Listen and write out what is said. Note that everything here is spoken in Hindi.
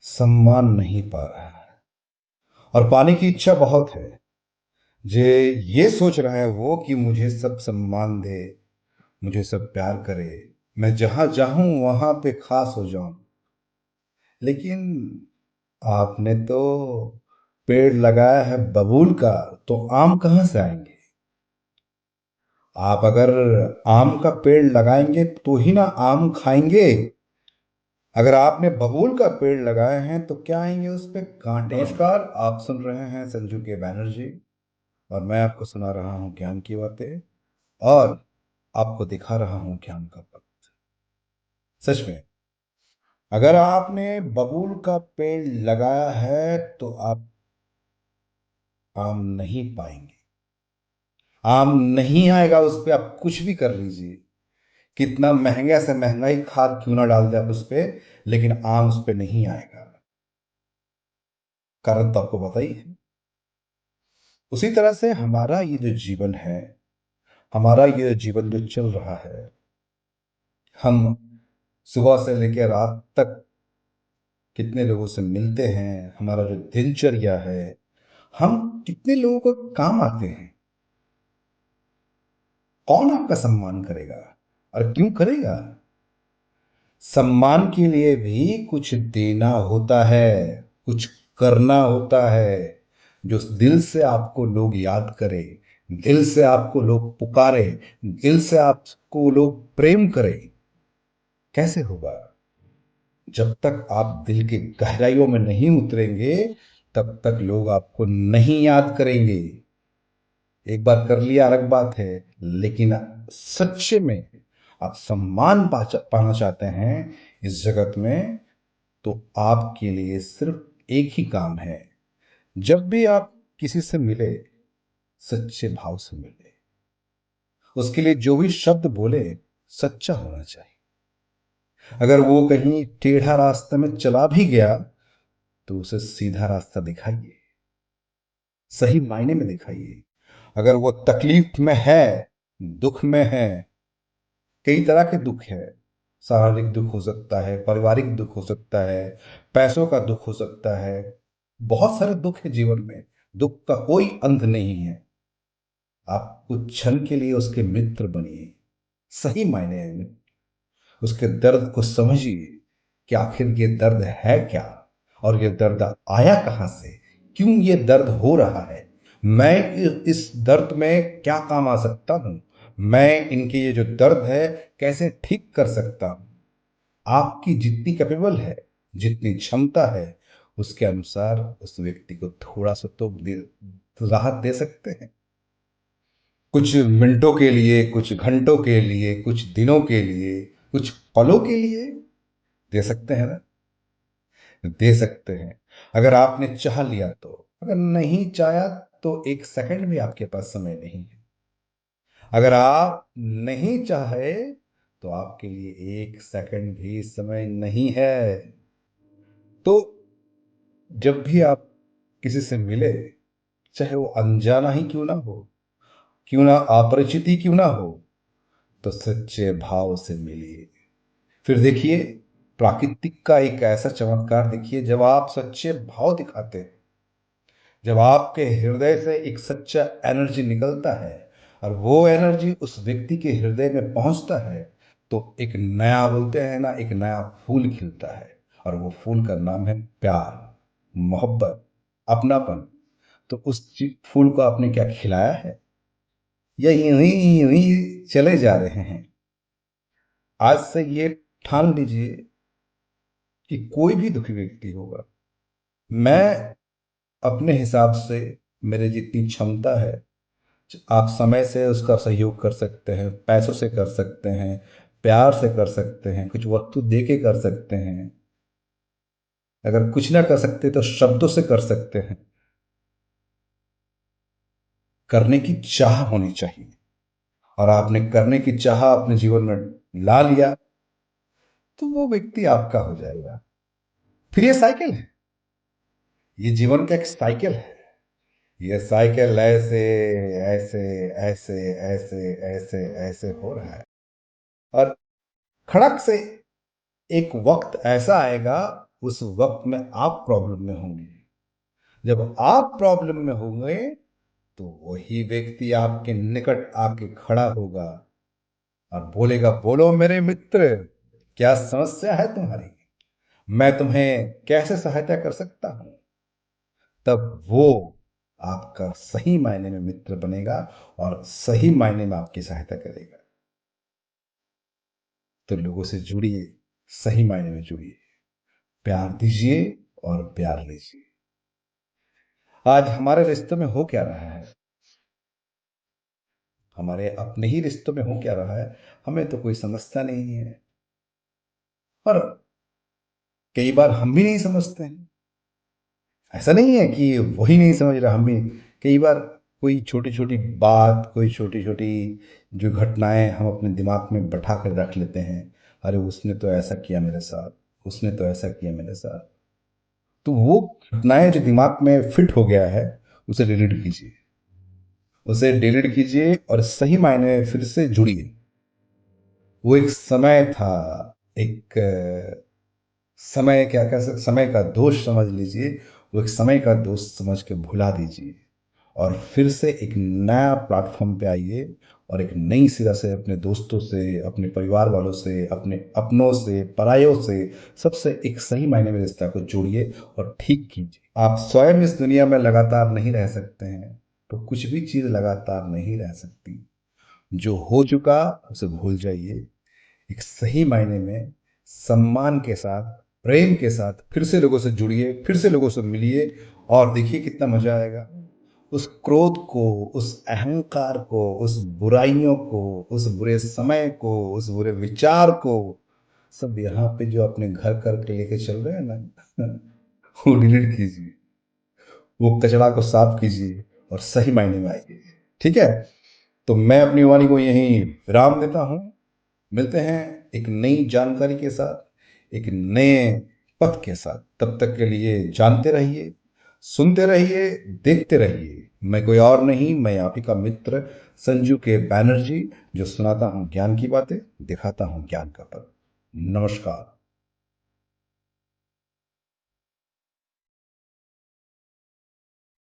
सम्मान नहीं पा रहा है और पाने की इच्छा बहुत है। जे ये सोच रहा है वो कि मुझे सब सम्मान दे, मुझे सब प्यार करे, मैं जहां जाऊं वहां पे खास हो जाऊं। लेकिन आपने तो पेड़ लगाया है बबूल का, तो आम कहां से आएंगे? आप अगर आम का पेड़ लगाएंगे तो ही ना आम खाएंगे। अगर आपने बबूल का पेड़ लगाए हैं तो क्या आएंगे उस पे? कांटे। नमस्कार, आप सुन रहे हैं संजू के बैनर्जी और मैं आपको सुना रहा हूं ज्ञान की बातें और आपको दिखा रहा हूं ज्ञान का पथ। सच में, अगर आपने बबूल का पेड़ लगाया है तो आप आम नहीं पाएंगे। आम नहीं आएगा उस पे, आप कुछ भी कर लीजिए, कितना महंगा से महंगा ही खाद क्यों ना डाल दे आप उस पे, लेकिन आम उस पे नहीं आएगा। कारण तो आपको पता ही है। उसी तरह से हमारा ये जो जीवन है, हमारा ये जीवन जो चल रहा है, हम सुबह से लेकर रात तक कितने लोगों से मिलते हैं, हमारा जो दिनचर्या है, हम कितने लोगों को काम आते हैं। कौन आपका सम्मान करेगा और क्यों करेगा? सम्मान के लिए भी कुछ देना होता है, कुछ करना होता है। जो दिल से आपको लोग याद करें, दिल से आपको लोग पुकारे, दिल से आपको लोग प्रेम करें, कैसे होगा? जब तक आप दिल की गहराइयों में नहीं उतरेंगे तब तक लोग आपको नहीं याद करेंगे। एक बार कर लिया अलग बात है, लेकिन सच्चे में आप सम्मान पाना चाहते हैं इस जगत में, तो आपके लिए सिर्फ एक ही काम है। जब भी आप किसी से मिले, सच्चे भाव से मिले। उसके लिए जो भी शब्द बोले, सच्चा होना चाहिए। अगर वो कहीं टेढ़ा रास्ते में चला भी गया तो उसे सीधा रास्ता दिखाइए, सही मायने में दिखाइए। अगर वो तकलीफ में है, दुख में है, कई तरह के दुख है। शारीरिक दुख हो सकता है, पारिवारिक दुख हो सकता है, पैसों का दुख हो सकता है। बहुत सारे दुख है जीवन में, दुख का कोई अंत नहीं है। आप कुछ क्षण के लिए उसके मित्र बनिए, सही मायने में उसके दर्द को समझिए कि आखिर ये दर्द है क्या, और ये दर्द आया कहां से, क्यों ये दर्द हो रहा है, मैं इस दर्द में क्या काम आ सकता हूं, मैं इनके ये जो दर्द है कैसे ठीक कर सकता हूं। आपकी जितनी कैपेबल है, जितनी क्षमता है, उसके अनुसार उस व्यक्ति को थोड़ा सा तो राहत दे सकते हैं। कुछ मिनटों के लिए, कुछ घंटों के लिए, कुछ दिनों के लिए, कुछ पलों के लिए दे सकते हैं ना? दे सकते हैं। अगर आपने चाह लिया तो। अगर नहीं चाहा तो एक सेकंड भी आपके पास समय नहीं है। अगर आप नहीं चाहे तो आपके लिए एक सेकंड भी समय नहीं है। तो जब भी आप किसी से मिले, चाहे वो अनजाना ही क्यों ना हो, क्यों ना अपरिचित ही क्यों ना हो, तो सच्चे भाव से मिलिए। फिर देखिए, प्राकृतिक का एक ऐसा चमत्कार देखिए, जब आप सच्चे भाव दिखाते हैं, जब आपके हृदय से एक सच्चा एनर्जी निकलता है और वो एनर्जी उस व्यक्ति के हृदय में पहुंचता है, तो एक नया, बोलते हैं ना, एक नया फूल खिलता है। और वो फूल का नाम है प्यार, मोहब्बत, अपनापन। तो उस फूल को आपने क्या खिलाया है, या यूं ही चले जा रहे हैं? आज से ये ठान लीजिए कि कोई भी दुखी व्यक्ति होगा, मैं अपने हिसाब से, मेरे जितनी क्षमता है, आप समय से उसका सहयोग कर सकते हैं, पैसों से कर सकते हैं, प्यार से कर सकते हैं, कुछ वस्तु दे के कर सकते हैं। अगर कुछ ना कर सकते तो शब्दों से कर सकते हैं। करने की चाह होनी चाहिए, और आपने करने की चाह अपने जीवन में ला लिया तो वो व्यक्ति आपका हो जाएगा। फिर ये साइकिल है, ये जीवन का एक साइकिल है। ये साइकिल ऐसे ऐसे ऐसे ऐसे ऐसे ऐसे हो रहा है, और खड़क से एक वक्त ऐसा आएगा उस वक्त में आप प्रॉब्लम में होंगे। जब आप प्रॉब्लम में होंगे तो वही व्यक्ति आपके निकट आके खड़ा होगा और बोलेगा, बोलो मेरे मित्र, क्या समस्या है तुम्हारी, मैं तुम्हें कैसे सहायता कर सकता हूं। तब वो आपका सही मायने में मित्र बनेगा और सही मायने में आपकी सहायता करेगा। तो लोगों से जुड़िए, सही मायने में जुड़िए, प्यार दीजिए और प्यार लीजिए। आज हमारे रिश्तों में हो क्या रहा है, हमारे अपने ही रिश्तों में हो क्या रहा है, हमें तो कोई समझता नहीं है। और कई बार हम भी नहीं समझते हैं। ऐसा नहीं है कि वही नहीं समझ रहा, हम भी कई बार कोई छोटी छोटी बात, कोई छोटी छोटी जो घटनाएं हम अपने दिमाग में बैठा कर रख लेते हैं। अरे उसने तो ऐसा किया मेरे साथ, उसने तो ऐसा किया मेरे साथ। तो वो घटनाएं जो दिमाग में फिट हो गया है, उसे डिलीट कीजिए, उसे डिलीट कीजिए और सही मायने में फिर से जुड़िए। वो एक समय था, एक समय क्या कह सकते, समय का दोष समझ लीजिए। वो एक समय का दोष समझ के भुला दीजिए और फिर से एक नया प्लेटफॉर्म पे आइए और एक नई सिरा से अपने दोस्तों से, अपने परिवार वालों से, अपने अपनों से, परायों से, सबसे एक सही मायने में रिश्ता को जोड़िए और ठीक कीजिए। आप स्वयं इस दुनिया में लगातार नहीं रह सकते हैं, तो कुछ भी चीज़ लगातार नहीं रह सकती। जो हो चुका उसे भूल जाइए। एक सही मायने में सम्मान के साथ, प्रेम के साथ फिर से लोगों से जुड़िए, फिर से लोगों से मिलिए और देखिए कितना मजा आएगा। उस क्रोध को, उस अहंकार को, उस बुराइयों को, उस बुरे समय को, उस बुरे विचार को, सब यहाँ पे जो अपने घर करके लेके चल रहे हैं ना, वो डिलीट कीजिए, वो कचरा को साफ कीजिए और सही मायने में आइए। ठीक है, तो मैं अपनी वाणी को यहीं विराम देता हूँ। मिलते हैं एक नई जानकारी के साथ, एक नए पथ के साथ। तब तक के लिए जानते रहिए, सुनते रहिए, देखते रहिए। मैं कोई और नहीं, मैं आप ही का मित्र संजू के बैनर्जी, जो सुनाता हूँ ज्ञान की बातें, दिखाता हूँ ज्ञान का पथ। नमस्कार।